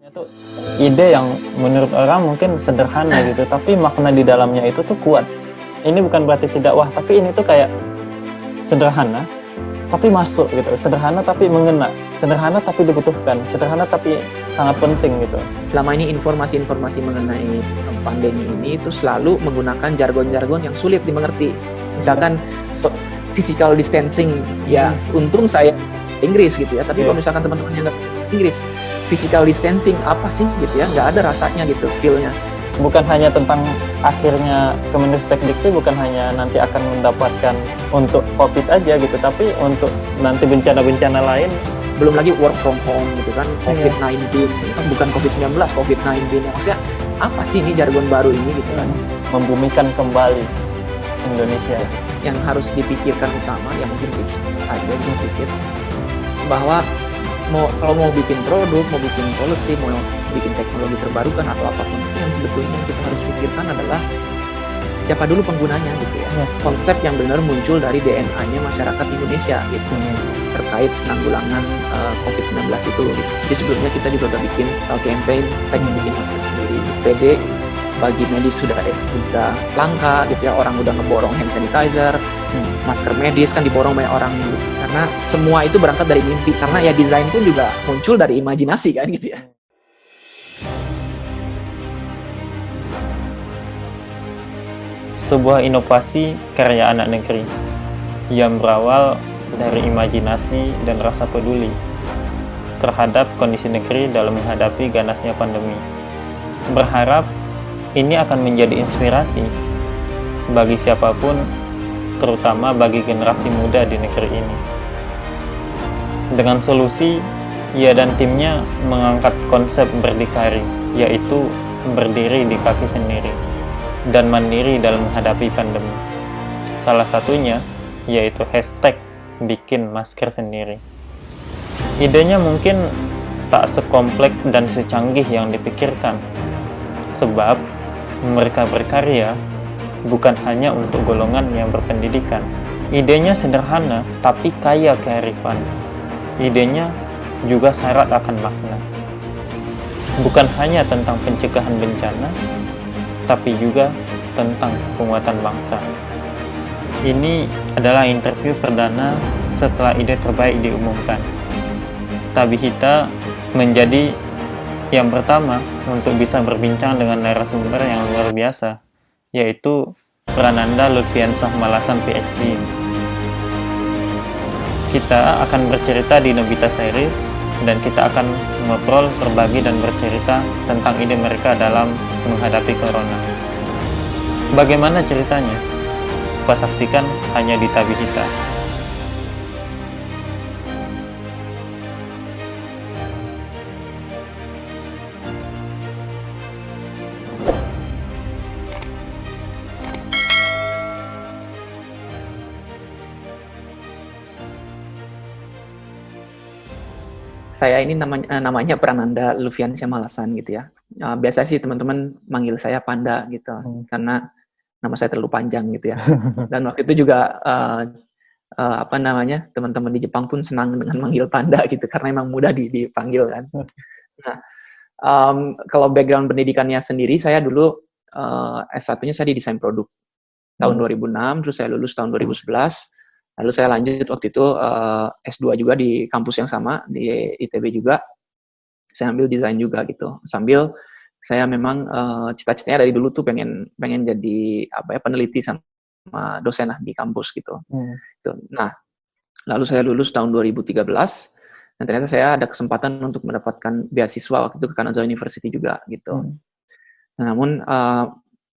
Itu ide yang menurut orang mungkin sederhana gitu, tapi makna di dalamnya itu tuh kuat. Ini bukan berarti tidak wah, tapi ini tuh kayak sederhana, tapi masuk gitu. Sederhana tapi mengena, sederhana tapi dibutuhkan, sederhana tapi sangat penting gitu. Selama ini informasi-informasi mengenai pandemi ini itu selalu menggunakan jargon-jargon yang sulit dimengerti. Misalkan physical distancing, ya untung saya Inggris gitu ya, tapi kalau misalkan teman-teman yang nggak Inggris, physical distancing apa sih gitu ya, nggak ada rasanya gitu, feel-nya. Bukan hanya tentang akhirnya Kemendikbud bukan hanya nanti akan mendapatkan untuk COVID aja gitu, tapi untuk nanti bencana-bencana lain. Belum lagi work from home gitu kan, COVID-19, kan bukan COVID-19, COVID-19. Maksudnya apa sih ini jargon baru ini gitu kan. Membumikan kembali Indonesia. Yang harus dipikirkan utama, ya mungkin tips aja sedikit, bahwa kalau mau bikin produk, mau bikin policy, mau bikin teknologi terbarukan atau apapun itu, yang sebetulnya yang kita harus pikirkan adalah siapa dulu penggunanya gitu ya. Konsep yang benar muncul dari DNA-nya masyarakat Indonesia gitu, terkait penanggulangan COVID-19 itu gitu. Jadi sebelumnya kita juga udah bikin campaign bikin masker sendiri, PD bagi medis sudah langka gitu ya, orang udah ngeborong hand sanitizer, masker medis kan diborong banyak orang gitu. Karena semua itu berangkat dari mimpi, karena ya desain pun juga muncul dari imajinasi kan gitu ya. Sebuah inovasi karya anak negeri yang berawal dari imajinasi dan rasa peduli terhadap kondisi negeri dalam menghadapi ganasnya pandemi. Berharap ini akan menjadi inspirasi bagi siapapun, terutama bagi generasi muda di negeri ini. Dengan solusi, ia dan timnya mengangkat konsep berdikari, yaitu berdiri di kaki sendiri dan mandiri dalam menghadapi pandemi. Salah satunya yaitu hashtag bikin masker sendiri. Idenya mungkin tak sekompleks dan secanggih yang dipikirkan, sebab mereka berkarya bukan hanya untuk golongan yang berpendidikan. Idenya sederhana tapi kaya kearifan. Idenya juga syarat akan makna. Bukan hanya tentang pencegahan bencana, tapi juga tentang penguatan bangsa. Ini adalah interview perdana setelah ide terbaik diumumkan. Tabihita menjadi yang pertama untuk bisa berbincang dengan narasumber yang luar biasa, yaitu Prananda Lutfiansyah Malasan PhD. Kita akan bercerita di Nobita Series, dan kita akan ngobrol, berbagi, dan bercerita tentang ide mereka dalam menghadapi corona. Bagaimana ceritanya? Kita saksikan hanya di Tabihita. Saya ini namanya Prananda Lutfiansyah Malasan gitu ya. Biasa sih teman-teman manggil saya Panda gitu, karena nama saya terlalu panjang gitu ya. Dan waktu itu juga teman-teman di Jepang pun senang dengan manggil Panda gitu, karena emang mudah dipanggil kan. Nah, kalau background pendidikannya sendiri, saya dulu S1-nya saya di desain produk tahun 2006, terus saya lulus tahun 2011. Lalu saya lanjut waktu itu S2 juga di kampus yang sama, di ITB juga. Saya ambil desain juga gitu. Sambil saya memang cita-citanya dari dulu tuh pengen jadi peneliti sama dosen lah di kampus gitu. Nah, lalu saya lulus tahun 2013, dan ternyata saya ada kesempatan untuk mendapatkan beasiswa waktu itu ke Kanazawa University juga gitu. Namun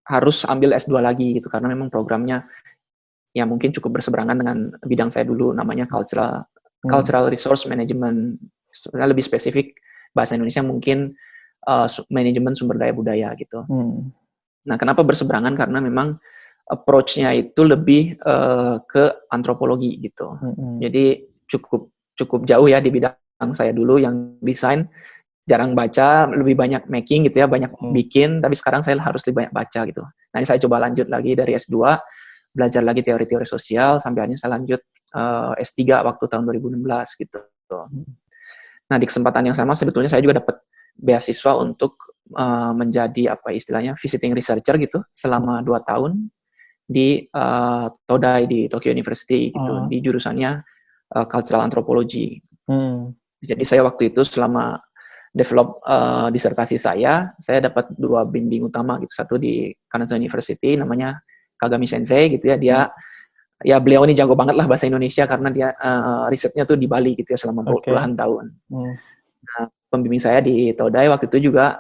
harus ambil S2 lagi gitu, karena memang programnya ya mungkin cukup berseberangan dengan bidang saya dulu, namanya cultural resource management. Lebih spesifik bahasa Indonesia mungkin manajemen sumber daya budaya gitu. Nah, kenapa berseberangan? Karena memang approach-nya itu lebih ke antropologi gitu. Jadi cukup jauh ya di bidang saya dulu yang desain, jarang baca, lebih banyak making gitu ya, banyak bikin, tapi sekarang saya harus lebih banyak baca gitu. Nah, saya coba lanjut lagi dari S2, belajar lagi teori-teori sosial, sampai akhirnya saya lanjut S3 waktu tahun 2016 gitu. Nah, di kesempatan yang sama sebetulnya saya juga dapat beasiswa untuk menjadi apa istilahnya visiting researcher gitu selama 2 tahun di Todai di Tokyo University gitu, di jurusannya Cultural Anthropology. Jadi saya waktu itu selama develop disertasi saya dapat 2 bimbing utama gitu. Satu di Kanazawa University namanya Kagami Sensei gitu ya. Ya beliau ini jago banget lah bahasa Indonesia karena dia risetnya tuh di Bali gitu ya selama puluhan tahun. Nah, pembimbing saya di Todai waktu itu juga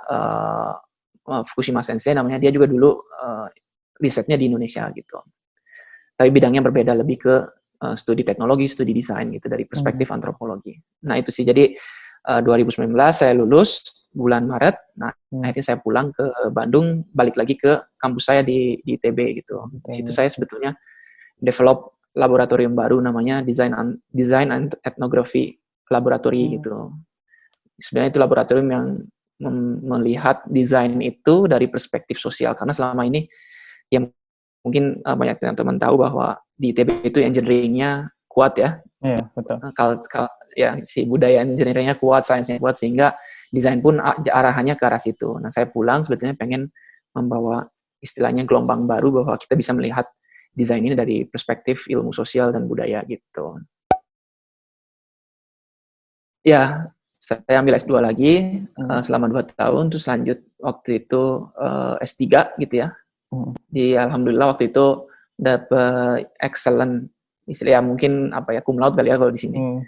Fukushima Sensei namanya, dia juga dulu risetnya di Indonesia gitu. Tapi bidangnya berbeda, lebih ke studi teknologi, studi desain gitu dari perspektif antropologi. Nah itu sih, jadi 2019 saya lulus bulan Maret. Nah akhirnya saya pulang ke Bandung, balik lagi ke kampus saya di ITB gitu. Di situ saya sebetulnya develop laboratorium baru namanya Design and Ethnography Laboratory gitu. Sebenarnya itu laboratorium yang melihat desain itu dari perspektif sosial, karena selama ini yang mungkin banyak teman-teman tahu bahwa di ITB itu engineering-nya kuat ya. Iya, betul. Ya, si budaya engineering-nya kuat, sainsnya kuat, sehingga desain pun arahannya ke arah situ. Nah, saya pulang sebetulnya pengen membawa istilahnya gelombang baru bahwa kita bisa melihat desain ini dari perspektif ilmu sosial dan budaya gitu. Ya, saya ambil S2 lagi selama 2 tahun, terus lanjut waktu itu S3 gitu ya. Alhamdulillah waktu itu dapat excellent, istilah ya mungkin apa ya, cum laude kali ya kalau di sini.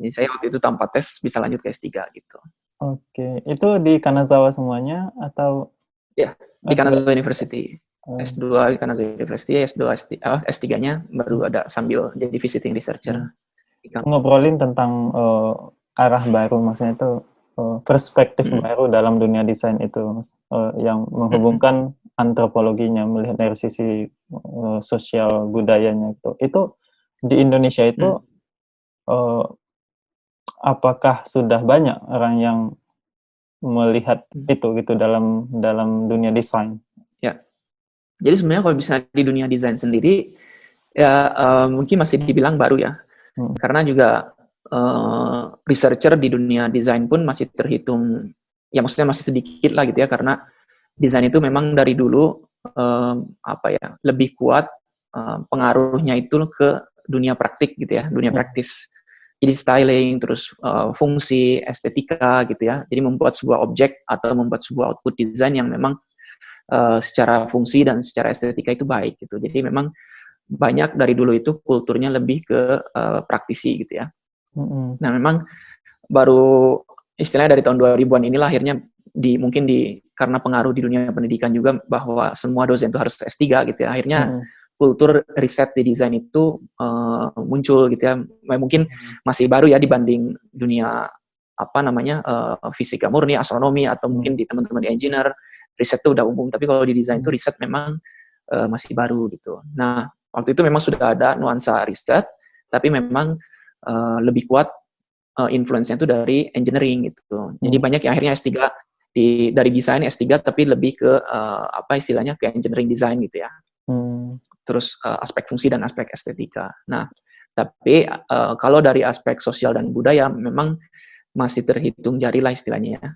Jadi saya waktu itu tanpa tes bisa lanjut ke S3 gitu. Oke, itu di Kanazawa semuanya atau? Ya, di Kanazawa University. S2 di Kanazawa University, S3-nya baru ada sambil jadi visiting researcher. Ngobrolin tentang arah baru, maksudnya itu perspektif baru dalam dunia desain itu, yang menghubungkan antropologinya, melihat dari sisi sosial budayanya itu. Itu di Indonesia itu apakah sudah banyak orang yang melihat itu gitu dalam dunia desain? Ya, jadi sebenarnya kalau bisa di dunia desain sendiri ya mungkin masih dibilang baru ya, karena juga researcher di dunia desain pun masih terhitung, ya maksudnya masih sedikit lah gitu ya, karena desain itu memang dari dulu lebih kuat pengaruhnya itu ke dunia praktik gitu ya, dunia praktis. Jadi styling, terus fungsi, estetika gitu ya. Jadi membuat sebuah objek atau membuat sebuah output desain yang memang secara fungsi dan secara estetika itu baik gitu. Jadi memang banyak dari dulu itu kulturnya lebih ke praktisi gitu ya. Nah memang baru istilahnya dari tahun 2000-an inilah akhirnya mungkin karena pengaruh di dunia pendidikan juga bahwa semua dosen itu harus S3 gitu ya. Akhirnya kultur riset di desain itu muncul gitu ya. Mungkin masih baru ya dibanding dunia fisika murni, astronomi, atau mungkin di teman-teman di engineer riset itu udah umum. Tapi kalau di desain itu riset memang masih baru gitu. Nah waktu itu memang sudah ada nuansa riset, tapi memang lebih kuat influence-nya itu dari engineering gitu. Jadi banyak yang akhirnya S3 dari desain S3 tapi lebih ke istilahnya ke engineering design gitu ya. Terus aspek fungsi dan aspek estetika. Nah, tapi kalau dari aspek sosial dan budaya memang masih terhitung jari lah istilahnya ya.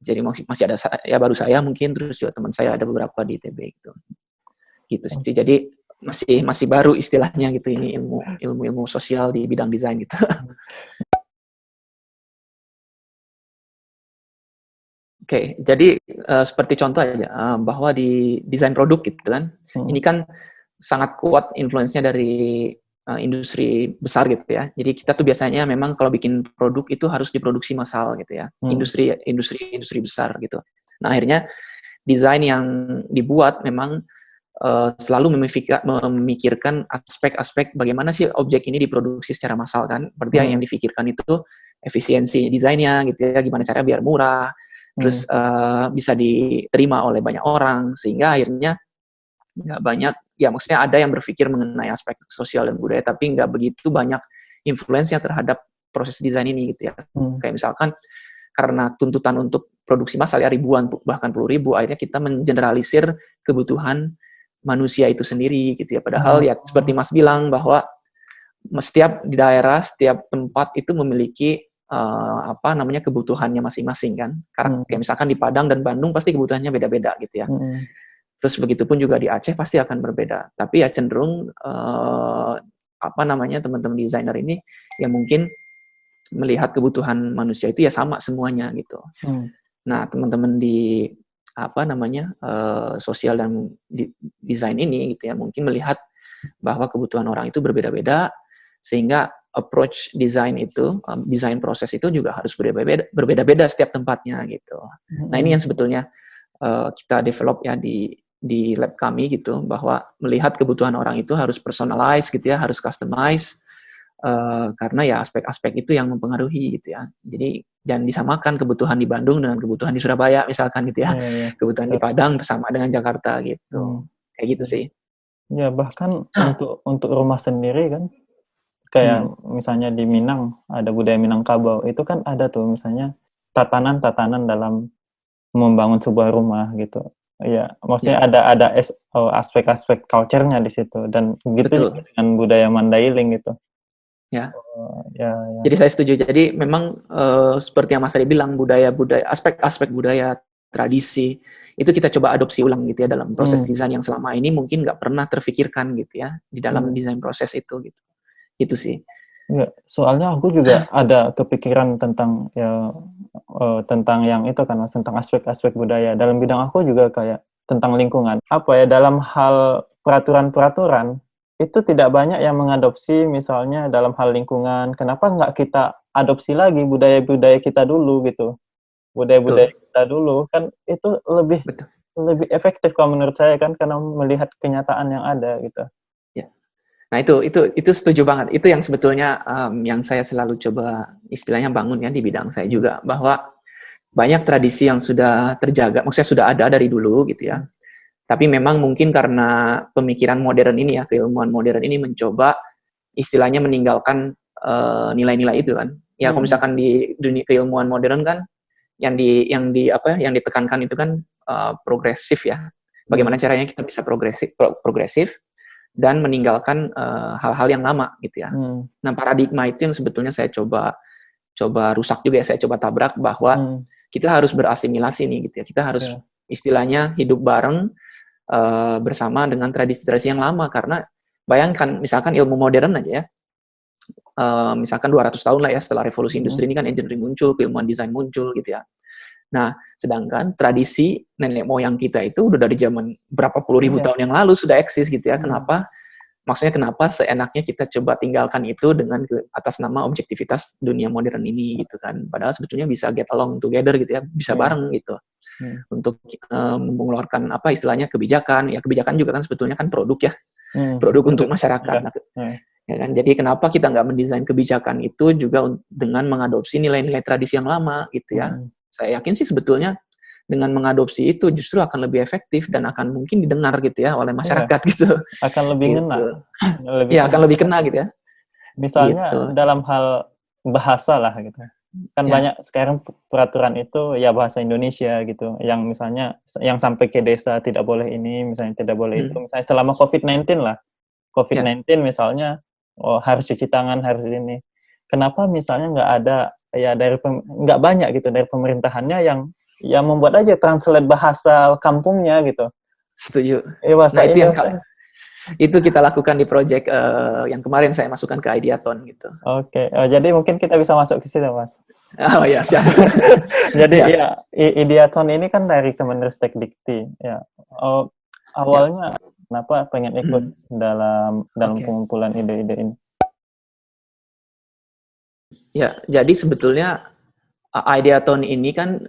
Jadi masih ada ya baru saya mungkin, terus juga teman saya ada beberapa di ITB gitu. Gitu sih. Jadi masih baru istilahnya gitu, ini ilmu sosial di bidang desain gitu. Oke, jadi seperti contoh aja bahwa di desain produk gitu kan, ini kan sangat kuat influence-nya dari industri besar gitu ya. Jadi kita tuh biasanya memang kalau bikin produk itu harus diproduksi massal gitu ya, industri besar gitu. Nah akhirnya desain yang dibuat memang selalu memikirkan aspek-aspek bagaimana sih objek ini diproduksi secara massal kan. Berarti yang dipikirkan itu efisiensi desainnya gitu ya, gimana cara biar murah, terus bisa diterima oleh banyak orang, sehingga akhirnya nggak banyak, ya maksudnya ada yang berpikir mengenai aspek sosial dan budaya, tapi nggak begitu banyak influence-nya terhadap proses desain ini gitu ya. Kayak misalkan karena tuntutan untuk produksi massal ya ribuan bahkan 10.000, akhirnya kita mengeneralisir kebutuhan manusia itu sendiri gitu ya. Padahal ya seperti Mas bilang bahwa setiap di daerah, setiap tempat itu memiliki apa namanya, kebutuhannya masing-masing kan. Karena Hmm. kayak misalkan di Padang dan Bandung pasti kebutuhannya beda-beda gitu ya. Hmm. Terus begitupun juga di Aceh pasti akan berbeda. Tapi ya cenderung apa namanya, teman-teman desainer ini yang mungkin melihat kebutuhan manusia itu ya sama semuanya gitu. Hmm. Nah, teman-teman di apa namanya, sosial dan desain ini gitu ya, mungkin melihat bahwa kebutuhan orang itu berbeda-beda, sehingga approach desain itu, desain proses itu juga harus berbeda-beda setiap tempatnya gitu. Nah, ini Hmm. yang sebetulnya kita develop ya di lab kami gitu, bahwa melihat kebutuhan orang itu harus personalize gitu ya, harus customize, karena ya aspek-aspek itu yang mempengaruhi gitu ya. Jadi jangan disamakan kebutuhan di Bandung dengan kebutuhan di Surabaya misalkan gitu ya, Iya, iya. kebutuhan di Betul. Padang bersama dengan Jakarta Hmm. gitu, kayak gitu sih. Ya, bahkan untuk rumah sendiri kan, kayak Hmm. misalnya di Minang ada budaya Minangkabau, itu kan ada tuh misalnya tatanan-tatanan dalam membangun sebuah rumah gitu. Ya, maksudnya Ya, ada aspek-aspek culture-nya di situ, dan gitu juga betul. dengan budaya Mandailing gitu. Ya. Ya, ya. Jadi saya setuju. Jadi memang seperti yang Mas tadi bilang, budaya-budaya, aspek-aspek budaya, tradisi itu kita coba adopsi ulang gitu ya dalam proses Hmm. desain yang selama ini mungkin nggak pernah terfikirkan gitu ya di dalam Hmm. desain proses itu gitu. Itu sih. Ya, soalnya aku juga ada kepikiran tentang tentang yang itu kan, Mas, tentang aspek-aspek budaya. Dalam bidang aku juga kayak tentang lingkungan. Apa ya, dalam hal peraturan-peraturan itu tidak banyak yang mengadopsi misalnya dalam hal lingkungan. Kenapa nggak kita adopsi lagi budaya-budaya kita dulu gitu? Budaya-budaya Betul. kita dulu kan itu lebih Betul. lebih efektif kalau menurut saya kan, karena melihat kenyataan yang ada gitu. Ya. Nah, itu setuju banget. Itu yang sebetulnya yang saya selalu coba istilahnya bangun ya di bidang saya Hmm. juga, bahwa banyak tradisi yang sudah terjaga, maksudnya sudah ada dari dulu gitu ya. Tapi memang mungkin karena pemikiran modern ini ya, keilmuan modern ini mencoba istilahnya meninggalkan nilai-nilai itu kan. Ya kalau Hmm. misalkan di dunia keilmuan modern kan yang ditekankan itu kan progresif ya. Hmm. Bagaimana caranya kita bisa progresif dan meninggalkan hal-hal yang lama gitu ya. Hmm. Nah, paradigma itu yang sebetulnya saya coba rusak juga ya, saya coba tabrak, bahwa Hmm. kita harus berasimilasi nih gitu ya. Kita harus Ya. istilahnya hidup bareng bersama dengan tradisi-tradisi yang lama, karena bayangkan misalkan ilmu modern aja ya, misalkan 200 tahun lah ya setelah revolusi Hmm. industri ini kan engineering muncul, keilmuan desain muncul gitu ya. Nah, sedangkan tradisi nenek moyang kita itu udah dari zaman berapa puluh ribu Iya. tahun yang lalu sudah eksis gitu ya. Hmm. Kenapa seenaknya kita coba tinggalkan itu dengan atas nama objektivitas dunia modern ini gitu kan. Padahal sebetulnya bisa get along together gitu ya, bisa Iya. bareng gitu. Hmm. Untuk mengeluarkan apa istilahnya kebijakan. Ya kebijakan juga kan sebetulnya kan produk ya, Hmm. produk untuk Betul. masyarakat. Ya. Nah, Ya. ya kan? Jadi kenapa kita nggak mendesain kebijakan itu juga dengan mengadopsi nilai-nilai tradisi yang lama gitu ya. Hmm. Saya yakin sih sebetulnya dengan mengadopsi itu justru akan lebih efektif dan akan mungkin didengar gitu ya oleh Iya, masyarakat gitu. akan lebih ngena, Gitu. lebih Ya kena. akan lebih kena gitu ya. Misalnya Gitu. dalam hal bahasa lah gitu. Kan Ya, banyak sekarang peraturan itu ya bahasa Indonesia gitu. Yang misalnya yang sampai ke desa tidak boleh ini, misalnya tidak boleh itu. hmm, Misalnya selama COVID-19 lah. ya, COVID-19 misalnya harus cuci tangan, harus ini. Kenapa misalnya nggak ada ya dari nggak banyak gitu dari pemerintahannya yang membuat aja translate bahasa kampungnya gitu. setuju. Bahasa Nah itu yang Indonesia. itu kita lakukan di project yang kemarin saya masukkan ke Ideaton gitu. Oke, jadi mungkin kita bisa masuk ke situ, Mas. Oh ya siap. Jadi Ya, ya, Ideaton ini kan dari Kemenristek Dikti, ya. Oh, ya. awalnya kenapa pengen ikut dalam Oke. pengumpulan ide-ide ini? Ya, jadi sebetulnya Ideaton ini kan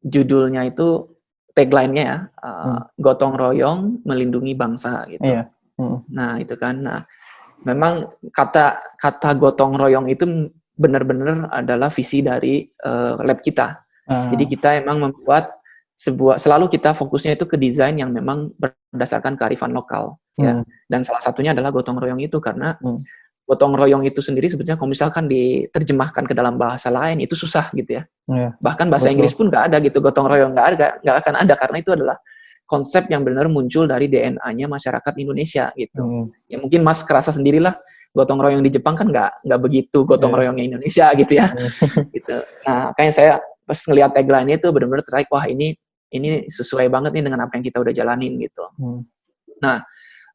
judulnya itu tagline-nya ya, Hmm. gotong royong melindungi bangsa gitu. Iya. Hmm. Nah, itu kan. Nah, memang kata gotong royong itu benar-benar adalah visi dari lab kita. Jadi Ah. kita emang membuat selalu kita fokusnya itu ke desain yang memang berdasarkan kearifan lokal ya. Hmm. Dan salah satunya adalah gotong royong itu, karena Hmm. gotong royong itu sendiri sebetulnya kalau misalkan diterjemahkan ke dalam bahasa lain itu susah gitu ya. Iya, Bahkan bahasa betul. Inggris pun nggak ada gitu, gotong royong nggak akan ada, karena itu adalah konsep yang benar muncul dari DNA-nya masyarakat Indonesia gitu. Hmm. Ya mungkin Mas kerasa sendirilah gotong royong di Jepang kan nggak begitu gotong Iya. royongnya Indonesia gitu ya. Gitu. Nah, kayaknya saya pas ngelihat tagline itu benar-benar tertarik, wah ini sesuai banget nih dengan apa yang kita udah jalanin gitu. Hmm. Nah,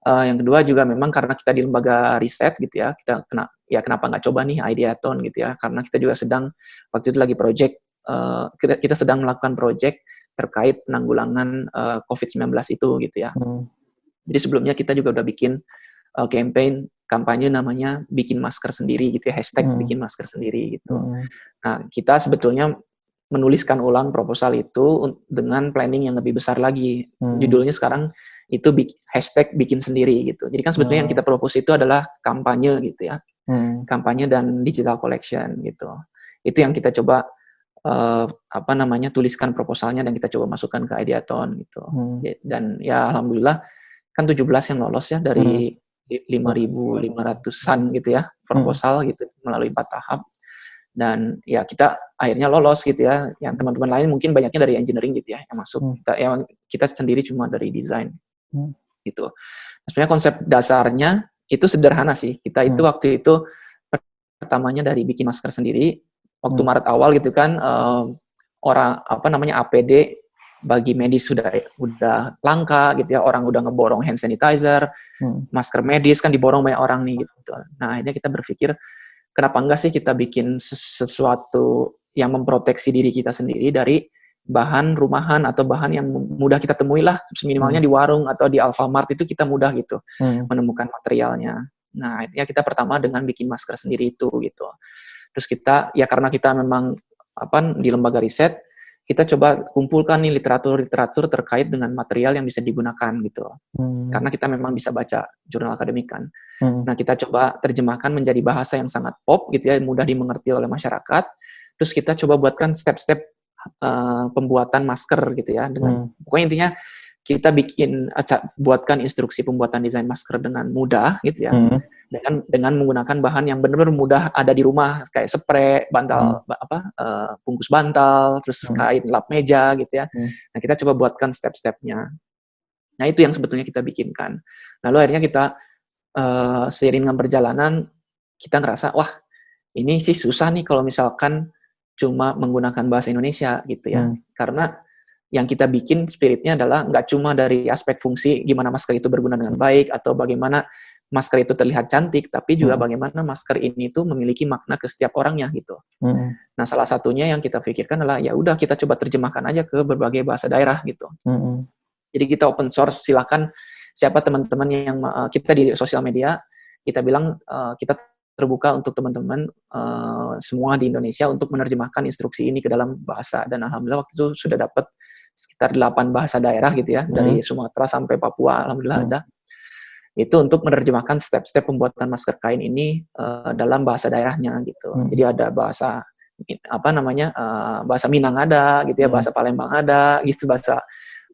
yang kedua juga memang karena kita di lembaga riset gitu ya, kenapa nggak coba nih Ideathon gitu ya, karena kita juga sedang waktu itu lagi project, kita sedang melakukan project terkait penanggulangan COVID-19 itu gitu ya. Jadi sebelumnya kita juga udah bikin kampanye namanya bikin masker sendiri gitu ya, hashtag bikin masker sendiri gitu. Nah, kita sebetulnya menuliskan ulang proposal itu dengan planning yang lebih besar lagi. Judulnya sekarang itu hashtag bikin sendiri gitu. Jadi kan sebetulnya yang kita propose itu adalah kampanye gitu ya. Kampanye dan digital collection gitu. Itu yang kita coba tuliskan proposalnya dan kita coba masukkan ke Ideathon gitu. Dan ya alhamdulillah kan 17 yang lolos ya dari 5.500-an gitu ya proposal gitu melalui 4 tahap. Dan ya kita akhirnya lolos gitu ya. Yang teman-teman lain mungkin banyaknya dari engineering gitu ya yang masuk. Kita sendiri cuma dari desain gitu. Sebenarnya konsep dasarnya itu sederhana sih. Kita itu waktu itu pertamanya dari bikin masker sendiri. Waktu Maret awal gitu kan APD bagi medis udah langka gitu ya. Orang udah ngeborong hand sanitizer, masker medis kan diborong banyak orang nih gitu. Nah, akhirnya kita berpikir kenapa enggak sih kita bikin sesuatu yang memproteksi diri kita sendiri dari bahan rumahan atau bahan yang mudah kita temui lah, minimalnya di warung atau di Alfamart itu kita mudah gitu menemukan materialnya. Nah, akhirnya kita pertama dengan bikin masker sendiri itu gitu. Terus kita, ya karena kita memang di lembaga riset, kita coba kumpulkan nih literatur terkait dengan material yang bisa digunakan gitu. Karena kita memang bisa baca jurnal akademik kan. Nah, kita coba terjemahkan menjadi bahasa yang sangat pop gitu ya, mudah dimengerti oleh masyarakat. Terus kita coba buatkan step-step pembuatan masker gitu ya, dengan pokoknya intinya kita buatkan instruksi pembuatan desain masker dengan mudah gitu ya, dengan menggunakan bahan yang benar-benar mudah ada di rumah kayak spray, bantal bungkus bantal, terus kain lap meja gitu ya. Nah, kita coba buatkan step-stepnya. Nah, itu yang sebetulnya kita bikinkan. Lalu akhirnya kita seiring dengan perjalanan kita ngerasa wah ini sih susah nih kalau misalkan cuma menggunakan bahasa Indonesia gitu ya, karena yang kita bikin spiritnya adalah nggak cuma dari aspek fungsi gimana masker itu berguna dengan baik atau bagaimana masker itu terlihat cantik, tapi juga bagaimana masker ini tuh memiliki makna ke setiap orangnya gitu. Nah, salah satunya yang kita pikirkan adalah ya udah kita coba terjemahkan aja ke berbagai bahasa daerah gitu. Jadi kita open source, silakan siapa teman-teman yang kita di sosial media kita bilang kita terbuka untuk teman-teman semua di Indonesia untuk menerjemahkan instruksi ini ke dalam bahasa, dan alhamdulillah waktu itu sudah dapat sekitar 8 bahasa daerah gitu ya, dari Sumatera sampai Papua alhamdulillah ada. Itu untuk menerjemahkan step-step pembuatan masker kain ini dalam bahasa daerahnya gitu. Jadi ada bahasa bahasa Minang ada gitu ya, bahasa Palembang ada gitu,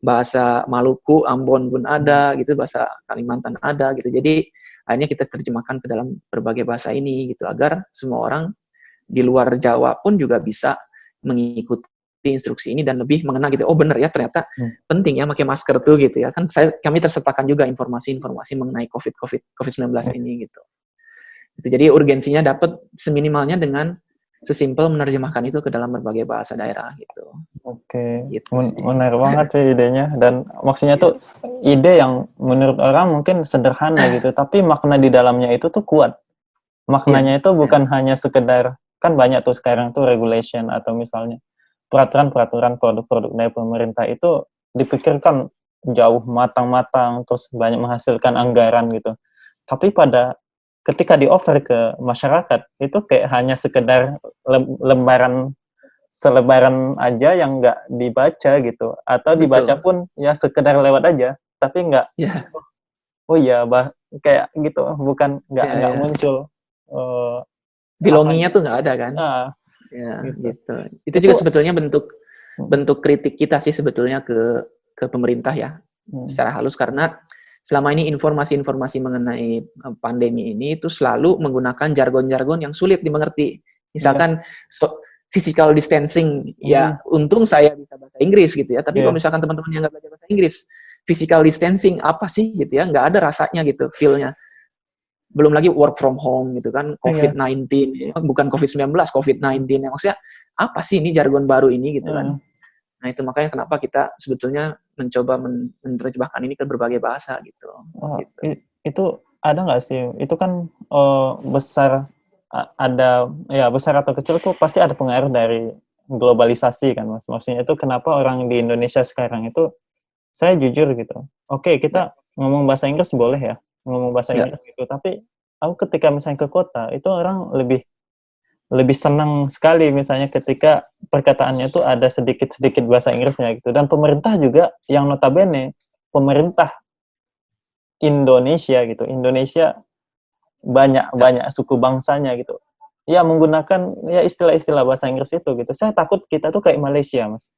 bahasa Maluku, Ambon pun ada gitu, bahasa Kalimantan ada gitu. Jadi akhirnya kita terjemahkan ke dalam berbagai bahasa ini gitu, agar semua orang di luar Jawa pun juga bisa mengikuti instruksi ini dan lebih mengena gitu. Oh benar ya, ternyata penting ya pakai masker tuh gitu ya. Kan kami tersertakan juga informasi-informasi mengenai COVID-19 ini gitu. Jadi urgensinya dapat seminimalnya dengan sesimpel menerjemahkan itu ke dalam berbagai bahasa daerah gitu. Oke, gitu menarik banget sih idenya, dan maksudnya tuh ide yang menurut orang mungkin sederhana gitu, tapi makna di dalamnya itu tuh kuat. Maknanya itu bukan hanya sekedar, kan banyak tuh sekarang tuh regulation atau misalnya peraturan-peraturan produk-produk dari pemerintah itu dipikirkan jauh matang-matang, terus banyak menghasilkan anggaran gitu. Tapi ketika di-offer ke masyarakat, itu kayak hanya sekedar selebaran aja yang nggak dibaca gitu, atau dibaca pun ya sekedar lewat aja, tapi nggak kayak gitu, bukan nggak muncul belongingnya tuh nggak ada kan. Gitu. Itu juga sebetulnya bentuk kritik kita sih sebetulnya ke pemerintah ya, secara halus, karena selama ini informasi-informasi mengenai pandemi ini itu selalu menggunakan jargon-jargon yang sulit dimengerti. Misalkan physical distancing, ya untung saya bisa bahasa Inggris gitu ya, tapi kalau misalkan teman-teman yang nggak belajar bahasa Inggris, physical distancing apa sih gitu ya, nggak ada rasanya gitu, feel-nya. belum lagi work from home gitu kan, Iya. COVID-19, bukan COVID-19, COVID-19, yang maksudnya apa sih ini jargon baru ini gitu kan. Heeh. Nah itu makanya kenapa kita sebetulnya mencoba menerjemahkan ini ke berbagai bahasa gitu. Oh, Gitu. itu ada nggak sih? Itu kan besar ada ya besar atau kecil tuh pasti ada pengaruh dari globalisasi kan Mas. Maksudnya itu kenapa orang di Indonesia sekarang itu saya jujur gitu. Oke, Ya, kita ngomong bahasa Inggris boleh ya, ngomong bahasa ya, Inggris gitu. Tapi aku ketika misalnya ke kota itu orang lebih lebih senang sekali misalnya ketika perkataannya tuh ada sedikit-sedikit bahasa Inggrisnya gitu. Dan pemerintah juga yang notabene pemerintah Indonesia gitu. Indonesia banyak ya, banyak suku bangsanya gitu. Ya menggunakan ya istilah-istilah bahasa Inggris itu gitu. Saya takut kita tuh kayak Malaysia, Mas.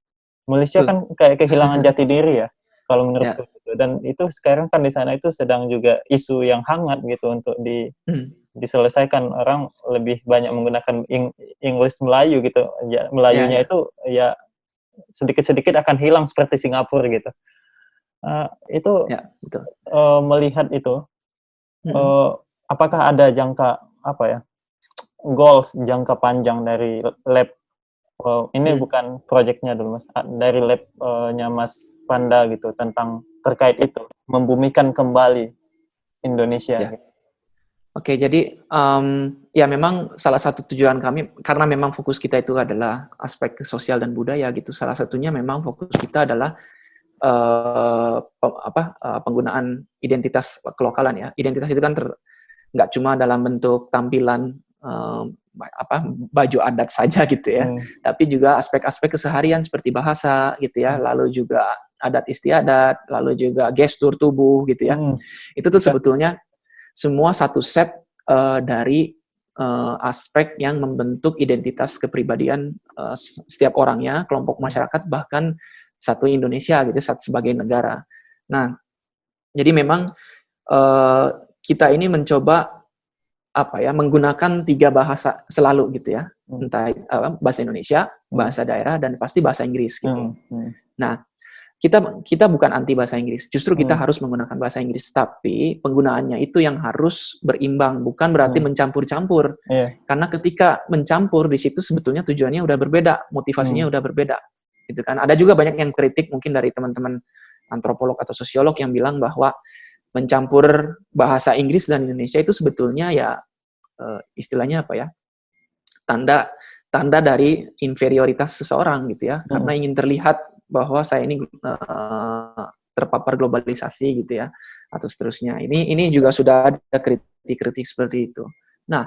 Malaysia betul. kan kayak kehilangan jati diri ya kalau menurutku Ya, gitu. Dan itu sekarang kan di sana itu sedang juga isu yang hangat gitu untuk hmm, diselesaikan. Orang lebih banyak menggunakan English Melayu gitu. Ya, ya, Melayunya ya, itu ya sedikit-sedikit akan hilang seperti Singapura gitu. Itu ya, betul. melihat itu Hmm, eh, apakah ada jangka apa ya goals jangka panjang dari lab ini hmm, bukan proyeknya dulu Mas dari labnya Mas Panda gitu tentang terkait itu membumikan kembali Indonesia ya. gitu. Oke, jadi ya memang salah satu tujuan kami karena memang fokus kita itu adalah aspek sosial dan budaya gitu. Salah satunya memang fokus kita adalah penggunaan identitas kelokalan ya. Identitas itu kan nggak cuma dalam bentuk tampilan baju adat saja gitu ya, Hmm. tapi juga aspek-aspek keseharian seperti bahasa gitu ya, lalu juga adat istiadat, lalu juga gestur tubuh gitu ya. Hmm. Itu tuh Ya. sebetulnya semua satu set dari aspek yang membentuk identitas kepribadian setiap orangnya, kelompok masyarakat, bahkan satu Indonesia gitu, sebagai negara. Nah, jadi memang uh, kita ini mencoba menggunakan 3 bahasa selalu gitu ya, Hmm. entah bahasa Indonesia, Hmm. bahasa daerah, dan pasti bahasa Inggris gitu. Hmm. Hmm. Nah, kita bukan anti bahasa Inggris, justru kita Hmm. harus menggunakan bahasa Inggris, tapi penggunaannya itu yang harus berimbang, bukan berarti Hmm. mencampur-campur. Iya. Karena ketika mencampur di situ sebetulnya tujuannya udah berbeda, Hmm. motivasinya udah berbeda. Gitu kan. Ada juga banyak yang kritik mungkin dari teman-teman antropolog atau sosiolog yang bilang bahwa mencampur bahasa Inggris dan Indonesia itu sebetulnya ya istilahnya apa ya? Tanda tanda dari inferioritas seseorang gitu ya, Hmm. karena ingin terlihat bahwa saya ini terpapar globalisasi gitu ya, atau seterusnya. Ini juga sudah ada kritik-kritik seperti itu. Nah,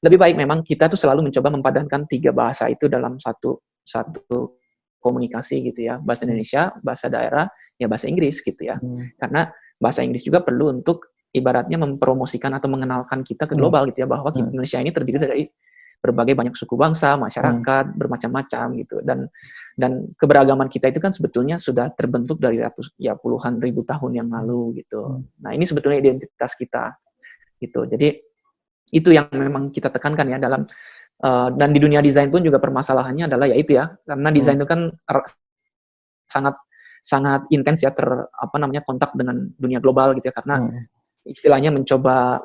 lebih baik memang kita tuh selalu mencoba mempadankan 3 bahasa itu dalam satu satu komunikasi gitu ya, bahasa Hmm. Indonesia, bahasa daerah, ya bahasa Inggris gitu ya. Hmm. Karena bahasa Inggris juga perlu untuk ibaratnya mempromosikan atau mengenalkan kita ke Hmm. global gitu ya, bahwa Hmm. Indonesia ini terdiri dari berbagai banyak suku bangsa, Hmm. masyarakat, bermacam-macam gitu. Dan keberagaman kita itu kan sebetulnya sudah terbentuk dari puluhan ribu tahun yang lalu gitu. Hmm. Nah, ini sebetulnya identitas kita gitu. Jadi itu yang memang kita tekankan ya dalam dan di dunia desain pun juga permasalahannya adalah ya itu ya, karena desain Hmm. itu kan sangat sangat intens ya kontak dengan dunia global gitu ya, karena Hmm. istilahnya mencoba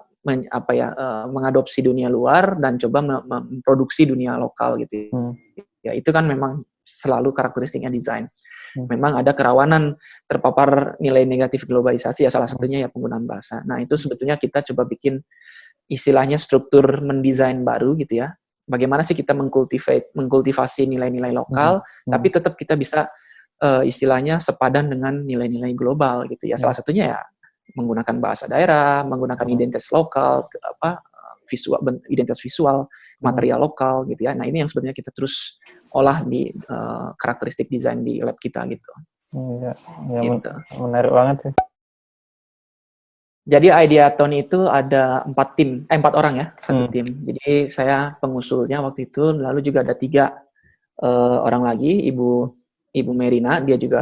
mengadopsi dunia luar dan coba memproduksi dunia lokal gitu Hmm. ya. Itu kan memang selalu karakteristiknya desain. Hmm. Memang ada kerawanan terpapar nilai negatif globalisasi ya, salah Hmm. satunya ya penggunaan bahasa. Nah, itu sebetulnya kita coba bikin istilahnya struktur mendesain baru gitu ya. Bagaimana sih kita mengkultivasi nilai-nilai Hmm. lokal, Hmm. tapi tetap kita bisa istilahnya sepadan dengan nilai-nilai global gitu ya. Salah satunya ya menggunakan bahasa daerah, menggunakan Hmm. identitas lokal, identitas visual, Hmm. material lokal gitu ya. Nah, ini yang sebenarnya kita terus olah di karakteristik desain di lab kita gitu. Iya, ya Gitu. menarik banget sih. Jadi Ideaton itu ada 4 orang ya, satu Hmm. tim. Jadi saya pengusulnya waktu itu, lalu juga ada 3 orang lagi, Ibu Merina, dia Hmm. juga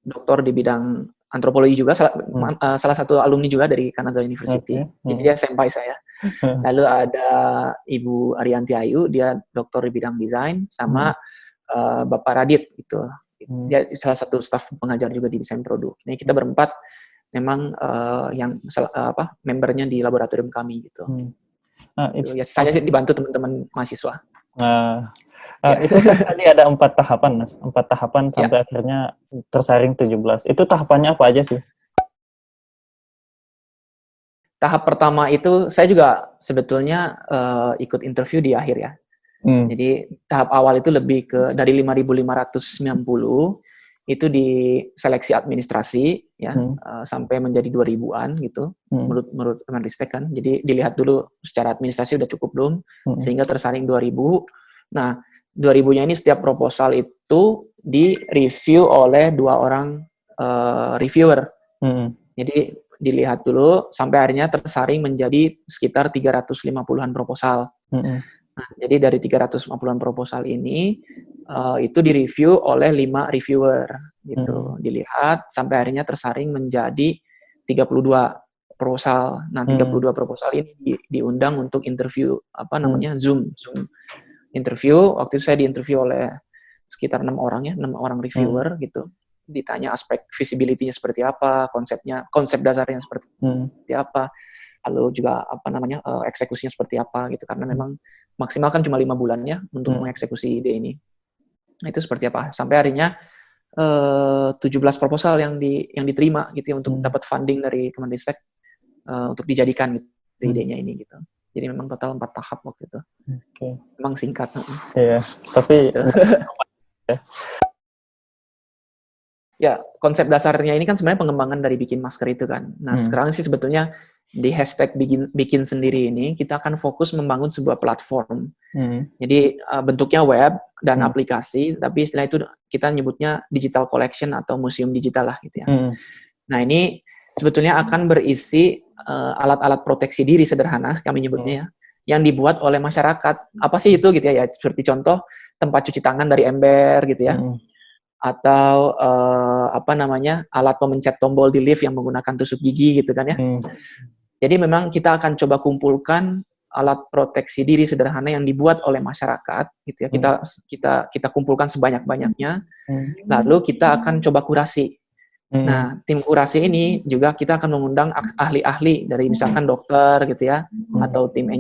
doktor di bidang antropologi juga, Hmm. salah satu alumni juga dari Kanazawa University. Oke. Jadi Hmm. dia senpai saya. Lalu ada Ibu Arianti Ayu, dia doktor di bidang desain, Hmm. sama Bapak Radit gitu. Hmm. Dia salah satu staf pengajar juga di desain produk. Ini kita berempat memang membernya di laboratorium kami gitu. Nah, Gitu. Ya saya sih dibantu teman-teman mahasiswa. Itu kan tadi ada 4 tahapan, Mas. 4 tahapan Ya. sampai akhirnya tersaring 17. Itu tahapannya apa aja sih? Tahap pertama itu saya juga sebetulnya ikut interview di akhir ya. Jadi tahap awal itu lebih ke dari 5.590 itu di seleksi administrasi ya sampai menjadi 2.000-an gitu menurut Kemenristek kan. Jadi dilihat dulu secara administrasi udah cukup belum sehingga tersaring 2.000. Nah, 2.000-nya ini setiap proposal itu di-review oleh 2 orang reviewer. Jadi dilihat dulu sampai akhirnya tersaring menjadi sekitar 350-an proposal. Nah, jadi dari 350-an proposal ini itu direview oleh 5 reviewer gitu. Dilihat sampai akhirnya tersaring menjadi 32 proposal. Nah, 32 proposal ini diundang untuk interview Zoom interview. Waktu itu saya diinterview oleh sekitar 6 orang ya, 6 orang reviewer gitu. Ditanya aspek visibility-nya seperti apa, konsep dasarnya seperti apa, lalu juga eksekusinya seperti apa gitu, karena memang maksimal kan cuma 5 bulan ya untuk mengeksekusi ide ini. Nah, itu seperti apa? Sampai akhirnya 17 proposal yang diterima gitu ya untuk dapat funding dari Kemenristek untuk dijadikan gitu, idenya ini gitu. Jadi memang total 4 tahap waktu itu. Memang singkat. Iya, tapi ya, konsep dasarnya ini kan sebenarnya pengembangan dari bikin masker itu kan. Nah, sekarang sih sebetulnya di hashtag bikin sendiri ini kita akan fokus membangun sebuah platform. Jadi bentuknya web dan aplikasi, tapi istilah itu kita nyebutnya digital collection atau museum digital lah gitu ya. Nah, ini sebetulnya akan berisi alat-alat proteksi diri sederhana kami nyebutnya ya, yang dibuat oleh masyarakat. Apa sih itu gitu ya? Seperti contoh tempat cuci tangan dari ember gitu ya. Atau alat pemencet tombol di lift yang menggunakan tusuk gigi gitu kan ya. Jadi memang kita akan coba kumpulkan alat proteksi diri sederhana yang dibuat oleh masyarakat gitu ya. Kita kumpulkan sebanyak-banyaknya. Lalu kita akan coba kurasi. Nah, tim kurasi ini juga kita akan mengundang ahli-ahli dari misalkan dokter gitu ya, atau tim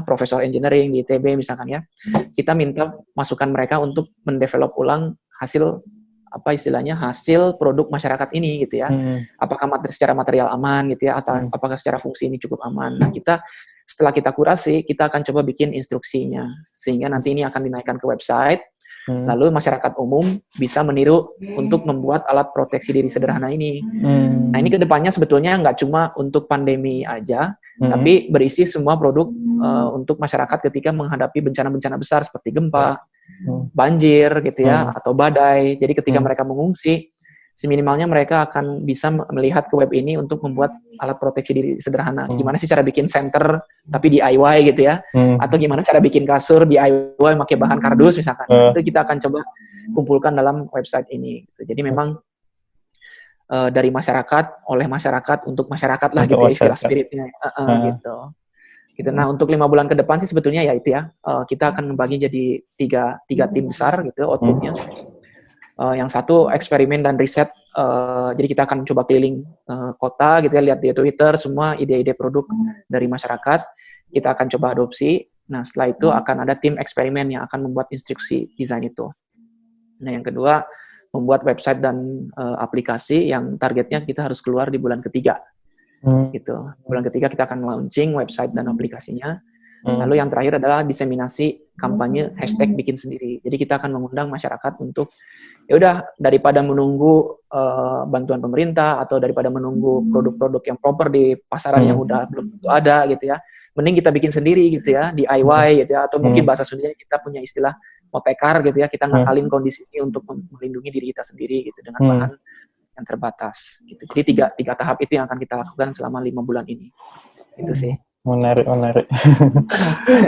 profesor engineering di ITB misalkan ya. Kita minta masukan mereka untuk mendevelop ulang hasil hasil produk masyarakat ini gitu ya. Apakah secara material aman gitu ya, atau apakah secara fungsi ini cukup aman. Nah, setelah kita kurasi, kita akan coba bikin instruksinya sehingga nanti ini akan dinaikkan ke website. Lalu masyarakat umum bisa meniru untuk membuat alat proteksi diri sederhana ini. Nah, ini kedepannya sebetulnya nggak cuma untuk pandemi aja, tapi berisi semua produk untuk masyarakat ketika menghadapi bencana-bencana besar seperti gempa, banjir gitu ya, atau badai. Jadi ketika mereka mengungsi, seminimalnya mereka akan bisa melihat ke web ini untuk membuat alat proteksi diri sederhana. Gimana sih cara bikin senter tapi DIY gitu ya, atau gimana cara bikin kasur DIY pakai bahan kardus misalkan. Itu kita akan coba kumpulkan dalam website ini. Jadi memang dari masyarakat, oleh masyarakat, untuk masyarakat lah gitu ya, istilah spiritnya. Gitu. Nah, untuk 5 bulan ke depan sih sebetulnya ya itu ya, kita akan membagi jadi tiga tim besar gitu outputnya. Yang satu eksperimen dan riset, jadi kita akan coba keliling kota gitu ya, lihat di Twitter semua ide-ide produk dari masyarakat, kita akan coba adopsi. Nah, setelah itu akan ada tim eksperimen yang akan membuat instruksi desain itu. Nah, yang kedua membuat website dan aplikasi yang targetnya kita harus keluar di bulan ketiga. Gitu. Bulan ketiga kita akan launching website dan aplikasinya. Lalu yang terakhir adalah diseminasi kampanye hashtag bikin sendiri. Jadi kita akan mengundang masyarakat untuk ya udah, daripada menunggu bantuan pemerintah atau daripada menunggu produk-produk yang proper di pasaran yang udah belum tentu ada gitu ya, mending kita bikin sendiri gitu ya, DIY gitu ya, atau mungkin bahasa Sundanya kita punya istilah motekar gitu ya, kita ngakalin kondisi ini untuk melindungi diri kita sendiri gitu dengan bahan yang terbatas gitu. Jadi tiga tahap itu yang akan kita lakukan selama 5 bulan ini. Itu sih. Menarik.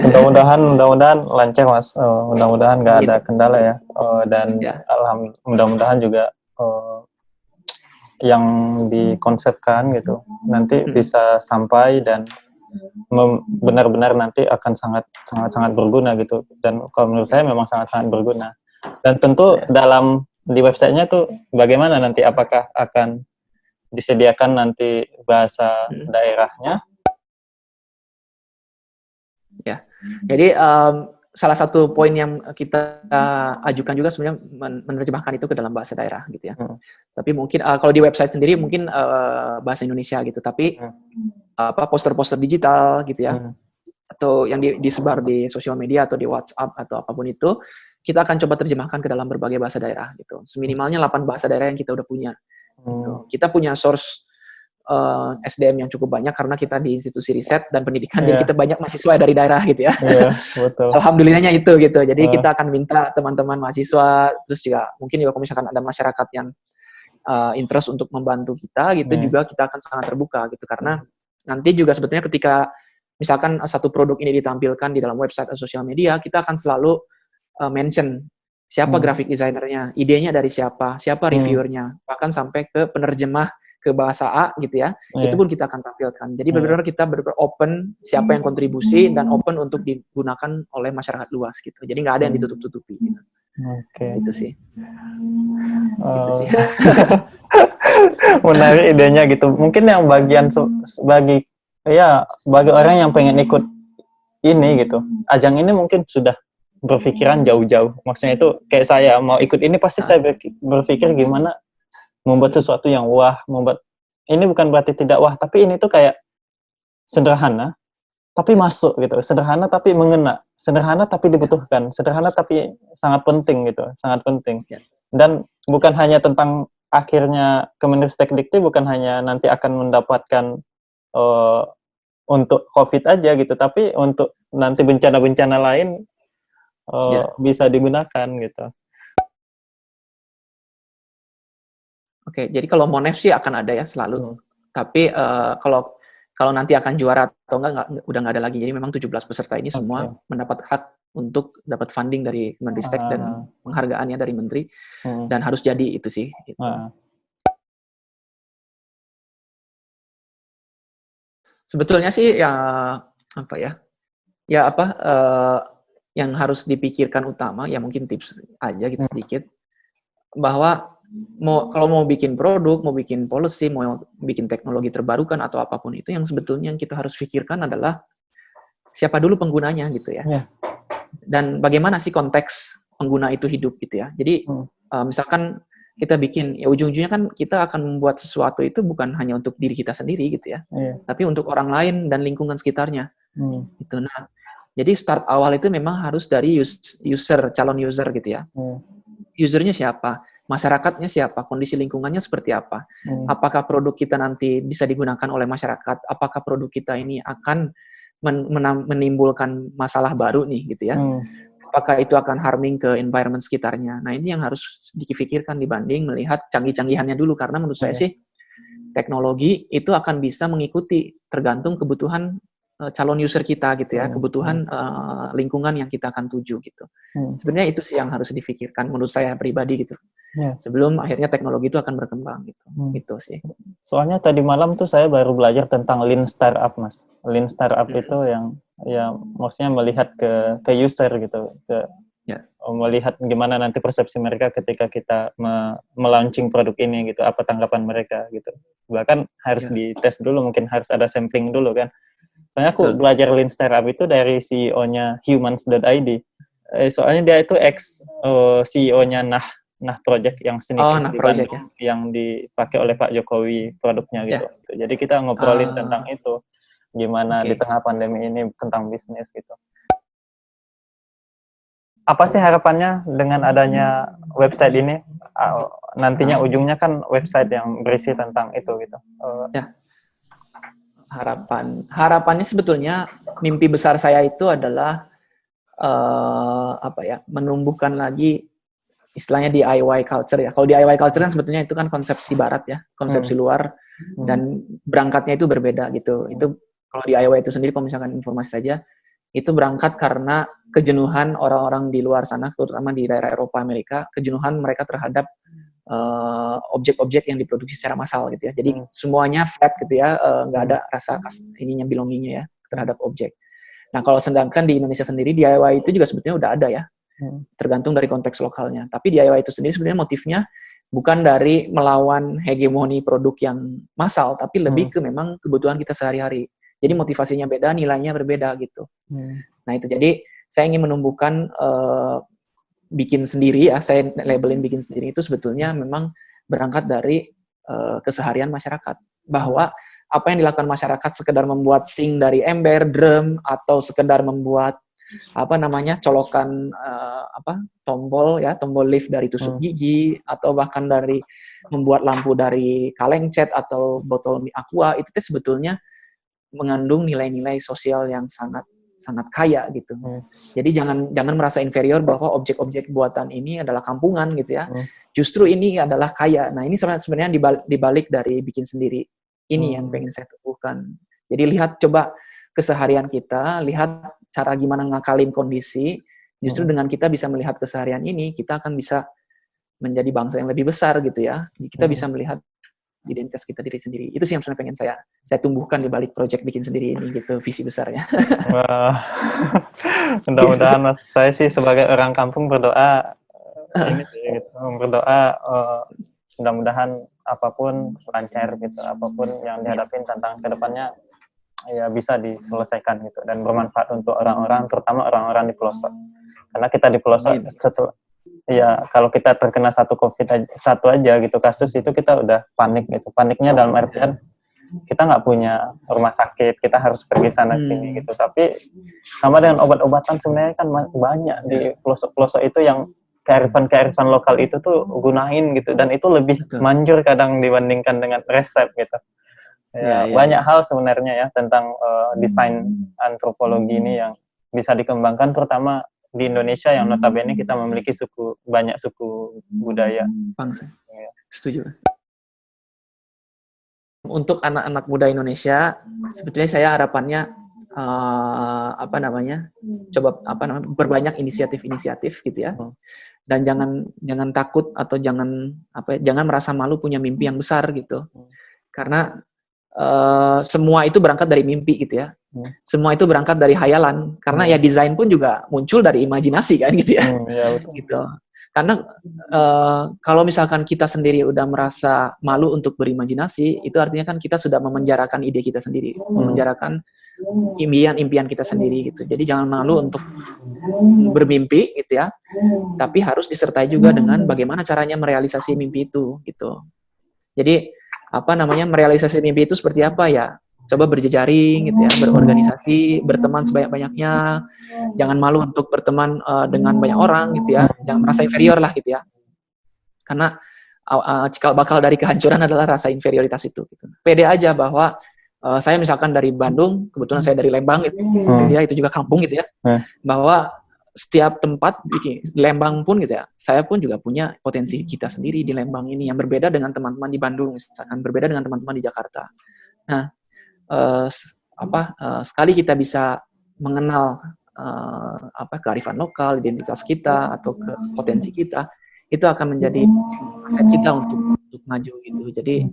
mudah-mudahan lancar, Mas. Mudah-mudahan nggak ada kendala ya. Dan mudah-mudahan juga yang dikonsepkan gitu nanti bisa sampai dan benar-benar nanti akan sangat berguna gitu. Dan kalau menurut saya memang sangat berguna. Dan tentu di websitenya tuh bagaimana nanti, apakah akan disediakan nanti bahasa daerahnya. Ya, jadi salah satu poin yang kita ajukan juga sebenarnya menerjemahkan itu ke dalam bahasa daerah gitu ya. Tapi mungkin kalau di website sendiri mungkin bahasa Indonesia gitu, tapi poster-poster digital gitu ya, atau yang disebar di sosial media atau di WhatsApp atau apapun itu, kita akan coba terjemahkan ke dalam berbagai bahasa daerah gitu. Seminimalnya 8 bahasa daerah yang kita udah punya. Gitu. Kita punya source SDM yang cukup banyak karena kita di institusi riset dan pendidikan, jadi kita banyak mahasiswa dari daerah gitu ya. Betul. Alhamdulillahnya itu gitu. Jadi kita akan minta teman-teman mahasiswa, terus juga mungkin juga kalau misalkan ada masyarakat yang interest untuk membantu kita gitu, juga kita akan sangat terbuka gitu, karena nanti juga sebetulnya ketika misalkan satu produk ini ditampilkan di dalam website atau sosial media, kita akan selalu mention siapa graphic designernya, idenya dari siapa reviewernya, bahkan sampai ke penerjemah ke bahasa A gitu ya, itu pun kita akan tampilkan. Jadi benar-benar kita benar-benar open siapa yang kontribusi dan open untuk digunakan oleh masyarakat luas gitu. Jadi nggak ada yang ditutup-tutupi. Gitu. Itu sih. Gitu sih. Menarik idenya gitu. Mungkin yang bagian bagi orang yang pengen ikut ini gitu, ajang ini mungkin sudah berpikiran jauh-jauh. Maksudnya itu kayak saya mau ikut ini pasti saya berpikir gimana membuat sesuatu yang wah, ini bukan berarti tidak wah, tapi ini tuh kayak sederhana tapi masuk gitu, sederhana tapi mengena, sederhana tapi dibutuhkan, sederhana tapi sangat penting gitu, sangat penting. Dan bukan hanya tentang akhirnya Kemendikbud bukan hanya nanti akan mendapatkan untuk COVID aja gitu, tapi untuk nanti bencana-bencana lain bisa digunakan gitu. Oke, jadi kalau Monef sih akan ada ya selalu. Tapi kalau nanti akan juara atau enggak udah nggak ada lagi. Jadi memang 17 peserta ini semua mendapat hak untuk dapat funding dari Kemendikbud dan penghargaannya dari menteri, dan harus jadi itu sih. Gitu. Sebetulnya sih yang harus dipikirkan utama ya mungkin tips aja gitu sedikit, bahwa kalau mau bikin produk, mau bikin policy, mau bikin teknologi terbarukan atau apapun itu, yang sebetulnya yang kita harus pikirkan adalah siapa dulu penggunanya gitu ya. Dan bagaimana sih konteks pengguna itu hidup gitu ya. Jadi misalkan kita bikin, ya ujung-ujungnya kan kita akan membuat sesuatu itu bukan hanya untuk diri kita sendiri gitu ya, tapi untuk orang lain dan lingkungan sekitarnya. Gitu. Nah, jadi start awal itu memang harus dari calon user gitu ya. Usernya siapa? Masyarakatnya siapa? Kondisi lingkungannya seperti apa? Apakah produk kita nanti bisa digunakan oleh masyarakat? Apakah produk kita ini akan menimbulkan masalah baru nih gitu ya? Apakah itu akan harming ke environment sekitarnya? Nah, ini yang harus dipikirkan dibanding melihat canggih-canggihannya dulu, karena menurut saya sih teknologi itu akan bisa mengikuti tergantung kebutuhan calon user kita gitu ya, kebutuhan lingkungan yang kita akan tuju gitu. Sebenarnya itu sih yang harus dipikirkan menurut saya pribadi gitu. Sebelum akhirnya teknologi itu akan berkembang gitu. Gitu sih. Soalnya tadi malam tuh saya baru belajar tentang Lean Startup, Mas. Lean Startup itu yang maksudnya melihat ke user gitu, melihat gimana nanti persepsi mereka ketika kita melaunching produk ini gitu, apa tanggapan mereka gitu. Bahkan harus dites dulu, mungkin harus ada sampling dulu kan. Soalnya aku belajar Lean Startup itu dari CEO-nya Humans.id. Soalnya dia itu CEO-nya Nah Project yang sneakers di Bandung yang dipakai oleh Pak Jokowi produknya gitu. Jadi kita ngobrolin tentang itu, gimana di tengah pandemi ini tentang bisnis gitu. Apa sih harapannya dengan adanya website ini? Nantinya ujungnya kan website yang berisi tentang itu gitu. Harapannya sebetulnya mimpi besar saya itu adalah menumbuhkan lagi istilahnya DIY culture ya. Kalau DIY culture kan sebetulnya itu kan konsepsi barat ya, konsepsi luar, dan berangkatnya itu berbeda gitu. Itu kalau DIY itu sendiri, kalau misalkan informasi saja, itu berangkat karena kejenuhan orang-orang di luar sana, terutama di daerah Eropa, Amerika, kejenuhan mereka terhadap objek-objek yang diproduksi secara massal gitu ya. Jadi semuanya flat gitu ya, nggak ada rasa belongingnya ya terhadap objek. Nah, kalau sedangkan di Indonesia sendiri DIY itu juga sebetulnya udah ada ya. Tergantung dari konteks lokalnya. Tapi DIY itu sendiri sebenarnya motifnya bukan dari melawan hegemoni produk yang massal, tapi lebih ke memang kebutuhan kita sehari-hari. Jadi motivasinya beda, nilainya berbeda gitu. Nah itu, jadi saya ingin menumbuhkan bikin sendiri ya, saya labelin bikin sendiri itu sebetulnya memang berangkat dari keseharian masyarakat. Bahwa apa yang dilakukan masyarakat sekedar membuat sink dari ember, drum, atau sekedar membuat colokan tombol lift dari tusuk gigi, atau bahkan dari membuat lampu dari kaleng cat atau botol mie aqua, itu sebetulnya mengandung nilai-nilai sosial yang sangat sangat kaya gitu. Jadi jangan merasa inferior bahwa objek-objek buatan ini adalah kampungan gitu ya. Justru ini adalah kaya. Nah, ini sebenarnya dibalik dari bikin sendiri. Ini yang pengen saya tumbuhkan. Jadi lihat coba keseharian kita, lihat cara gimana ngakalin kondisi. Justru dengan kita bisa melihat keseharian ini, kita akan bisa menjadi bangsa yang lebih besar gitu ya. Kita bisa melihat identitas kita diri sendiri. Itu sih yang sebenarnya pengen saya tumbuhkan di balik proyek bikin sendiri ini gitu, visi besarnya. Wah, mudah-mudahan Mas, saya sih sebagai orang kampung berdoa mudah-mudahan apapun lancar gitu, apapun yang dihadapin tantangan kedepannya ya bisa diselesaikan gitu dan bermanfaat untuk orang-orang, terutama orang-orang di pelosok. Karena kita di pelosok kalau kita terkena satu aja gitu kasus itu kita udah panik gitu. Paniknya dalam artian kita nggak punya rumah sakit, kita harus pergi sana sini gitu. Tapi sama dengan obat-obatan sebenarnya kan banyak di pelosok-pelosok itu yang kearifan lokal itu tuh gunain gitu, dan itu lebih manjur kadang dibandingkan dengan resep gitu. Banyak hal sebenarnya ya tentang desain antropologi ini yang bisa dikembangkan, terutama di Indonesia yang notabene kita memiliki banyak suku budaya. Bangsa. Setuju. Untuk anak-anak muda Indonesia, sebetulnya saya harapannya berbanyak inisiatif-inisiatif gitu ya. Dan jangan takut atau jangan merasa malu punya mimpi yang besar gitu. Karena semua itu berangkat dari mimpi gitu ya. Semua itu berangkat dari hayalan. Karena ya desain pun juga muncul dari imajinasi kan gitu ya. Gitu. Karena kalau misalkan kita sendiri udah merasa malu untuk berimajinasi, itu artinya kan kita sudah memenjarakan ide kita sendiri, memenjarakan impian-impian kita sendiri gitu. Jadi jangan malu untuk bermimpi gitu ya. Tapi harus disertai juga dengan bagaimana caranya merealisasi mimpi itu gitu. Jadi merealisasi mimpi itu seperti apa ya? Coba berjejaring gitu ya, berorganisasi, berteman sebanyak-banyaknya. Jangan malu untuk berteman dengan banyak orang gitu ya. Jangan merasa inferior lah gitu ya. Karena cikal bakal dari kehancuran adalah rasa inferioritas itu gitu. Pede aja bahwa saya misalkan dari Bandung, kebetulan saya dari Lembang gitu ya, itu juga kampung gitu ya. Bahwa setiap tempat di Lembang pun gitu ya, saya pun juga punya potensi kita sendiri di Lembang ini yang berbeda dengan teman-teman di Bandung, misalkan berbeda dengan teman-teman di Jakarta. Nah, sekali kita bisa mengenal kearifan lokal, identitas kita atau potensi kita, itu akan menjadi aset kita untuk maju gitu. Jadi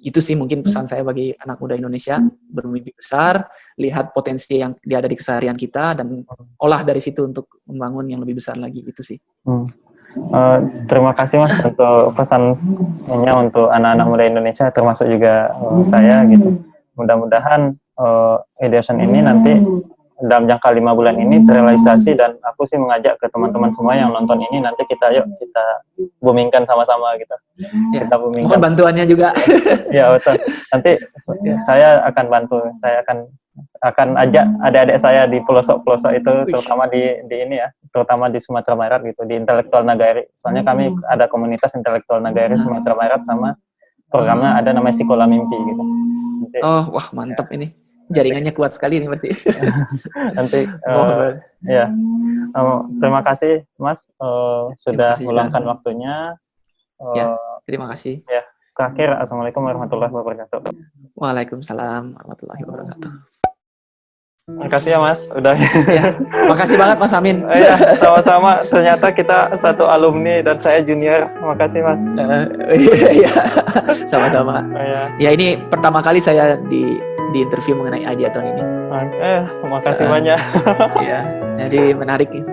itu sih mungkin pesan saya bagi anak muda Indonesia, bermimpi besar, lihat potensi yang ada di keseharian kita dan olah dari situ untuk membangun yang lebih besar lagi. Itu sih. Terima kasih Mas untuk pesannya untuk anak-anak muda Indonesia, termasuk juga saya gitu. Mudah-mudahan Ideation ini nanti dalam jangka 5 bulan ini terrealisasi, dan aku sih mengajak ke teman-teman semua yang nonton ini, nanti kita boomingkan sama-sama gitu. Kita boomingkan. Mohon bantuannya juga. Ya betul. Nanti saya akan bantu. Saya akan ajak adik-adik saya di pelosok-pelosok itu, terutama di ini ya, terutama di Sumatera Barat gitu, di Intelektual Nagari. Soalnya kami ada komunitas Intelektual Nagari Sumatera Barat, sama programnya ada namanya Sekolah Mimpi gitu. Nanti, wah mantap ya. Ini. Jaringannya kuat sekali nih berarti. Nanti terima kasih Mas sudah meluangkan waktunya. Terima kasih. Ya, terakhir Assalamualaikum warahmatullahi wabarakatuh. Waalaikumsalam warahmatullahi wabarakatuh. Makasih ya Mas, udah. Ya, makasih banget Mas Amin. Ya, sama-sama. Ternyata kita satu alumni dan saya junior. Makasih Mas. Iya, sama-sama. Ya ini pertama kali saya di interview mengenai Ideaton ini. Makasih banyak. Iya, jadi menarik itu.